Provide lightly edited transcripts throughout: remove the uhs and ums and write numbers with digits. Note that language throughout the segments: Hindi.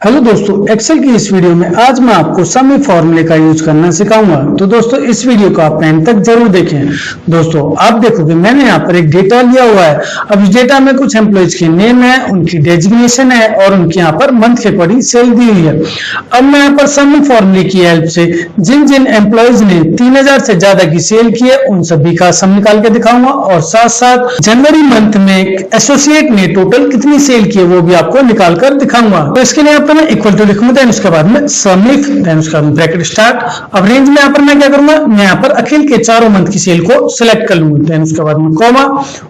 हेलो दोस्तों, एक्सेल की इस वीडियो में आज मैं आपको सम फॉर्मूले का यूज करना सिखाऊंगा। तो दोस्तों इस वीडियो को आप एंड तक जरूर देखें। दोस्तों आप देखोगे मैंने यहाँ पर एक डेटा लिया हुआ है। अब इस डेटा में कुछ एम्प्लॉइज के नेम है, उनकी डेजिग्नेशन है और उनके यहाँ पर मंथ के अकॉर्डिंग सेल दी हुई है। अब मैं यहाँ पर सम फॉर्मूले की हेल्प से जिन जिन एम्प्लॉइज ने 3000 से ज्यादा की सेल की है उन सभी का सम निकाल के दिखाऊंगा और साथ साथ जनवरी मंथ में एसोसिएट ने टोटल कितनी सेल की है वो भी आपको निकाल कर दिखाऊंगा। तो इसके लिए मैं इक्वल टू लिखूंगा, देन उसके बाद में सम इफ, देन उसके बाद ब्रैकेट स्टार्ट। अब रेंज में यहाँ पर मैं क्या करूंगा, मैं यहाँ पर अखिल के चारों मंथ की सेल को सिलेक्ट कर लूंगा, देन उसके बाद में कॉमा,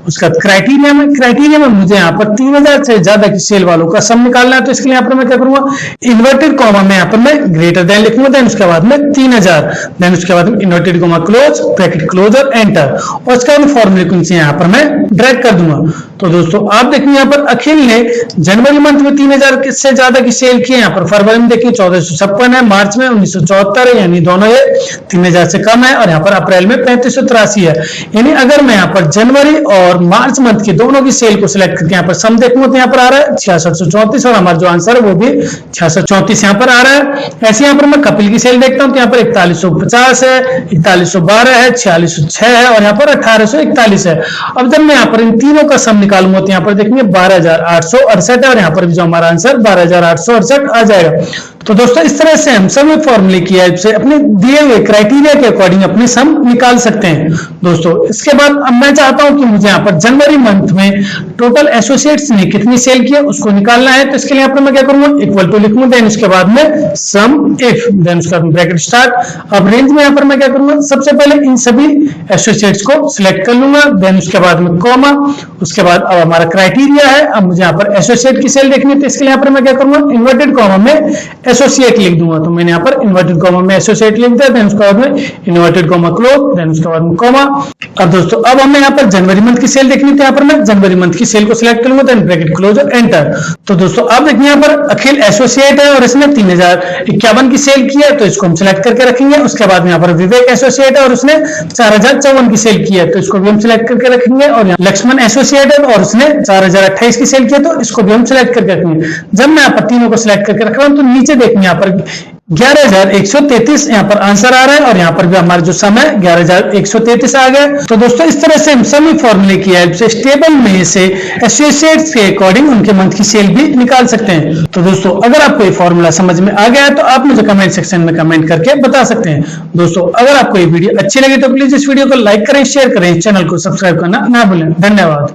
उसके बाद क्राइटेरिया में मुझे यहाँ पर 3000 से ज्यादा की सेल वालों का सम निकालना है। तो इसके लिए यहाँ पर मैं क्या करूंगा, इन्वर्टेड कॉमा में यहाँ पर मैं ग्रेटर देन लिखूंगा, देन उसके बाद में 3000, देन उसके बाद में inverted comma close, bracket close और एंटर, और उसके बाद फॉर्मूले को नीचे यहाँ पर मैं ड्रैग कर दूंगा। तो दोस्तों आप देखेंगे यहाँ पर अखिल ने जनवरी मंथ में 3000 से ज्यादा की सेल की है। यहाँ पर फरवरी में देखिए 1456 है, मार्च में 1974 है, यानी दोनों ये 3000 से कम है, और यहाँ पर अप्रैल में 3583 है। यानी अगर मैं यहाँ पर जनवरी और मार्च मंथ की दोनों की सेल को सिलेक्ट करके यहाँ पर सम देखूंगा तो यहाँ पर आ रहा है 6634 और हमारा जो आंसर है वो भी 6634 यहाँ पर आ रहा है। ऐसे यहाँ पर मैं कपिल की सेल देखता हूँ तो यहाँ पर 4150 है, 4112 है, 4606 है और यहाँ पर 1841 है। अब जब मैं यहाँ पर इन तीनों का सम निकालूंगा तो यहाँ पर देखेंगे 12868 है और यहाँ पर भी जो हमारा आंसर 12868 आ जाएगा। तो दोस्तों इस तरह से हम सम फॉर्मूले की हेल्प से अपने दिए हुए क्राइटेरिया के अकॉर्डिंग अपने सम निकाल सकते हैं। दोस्तों इसके बाद अब मैं चाहता हूं कि मुझे यहाँ पर जनवरी मंथ में टोटल एसोसिएट्स ने कितनी सेल की है उसको निकालना है। तो इसके लिए यहाँ पर मैं क्या करूंगा, इक्वल टू लिखूंगा, देन उसके बाद में सम इफ, देन उसके बाद ब्रैकेट स्टार्ट। अब रेंज में यहाँ पर मैं क्या करूंगा, सबसे पहले इन सभी एसोसिएट्स को सिलेक्ट कर लूंगा, देन उसके बाद में कॉमा, उसके बाद अब हमारा क्राइटेरिया है, अब मुझे यहाँ पर एसोसिएट की सेल देखनी है। तो इसके लिए यहाँ पर मैं क्या करूंगा, इन्वर्टेड कॉमा में एसोसिएट लिख दूंगा। तो मैंने यहाँ पर इन्वर्टेड कॉमा में एसोसिएट लिख दिया, देन उसके बाद में इन्वर्टेड कॉमा क्लोज, देन उसके बाद में कॉमा। अब दोस्तों अब हमें यहाँ पर जनवरी मंथ की सेल देखनी थी, यहाँ पर मैं जनवरी मंथ की सेल को सिलेक्ट करूंगा, देन ब्रैकेट क्लोज और एंटर। तो दोस्तों अब देखिए यहाँ पर अखिल एसोसिएट है और इसने 3051 की सेल की है, तो इसको हम सिलेक्ट करके रखेंगे। उसके बाद यहाँ पर विवेक एसोसिएट है और उसने 4054 की सेल की है, तो इसको भी हम सिलेक्ट करके रखेंगे। और यहाँ लक्ष्मण एसोसिएट है और उसने 4028 की सेल की है, तो इसको भी हम सिलेक्ट करके रखेंगे। जब मैं यहाँ पर तीनों को सिलेक्ट करके रख रहा हूँ तो नीचे देखिए यहाँ पर 11133 यहाँ पर आंसर आ रहा है और यहाँ पर भी हमारा जो सम है 11133 आ गया। तो दोस्तों इस तरह से हम सम फॉर्मूले की हेल्प से टेबल में से एसोसिएट्स के अकॉर्डिंग उनके मंथ की सेल भी निकाल सकते हैं। तो दोस्तों अगर आपको ये फॉर्मूला समझ में आ गया है तो आप मुझे कमेंट सेक्शन में कमेंट करके बता सकते हैं। दोस्तों अगर आपको ये वीडियो अच्छी लगी तो प्लीज इस वीडियो को लाइक करें, शेयर करें, चैनल को सब्सक्राइब करना ना भूलें। धन्यवाद।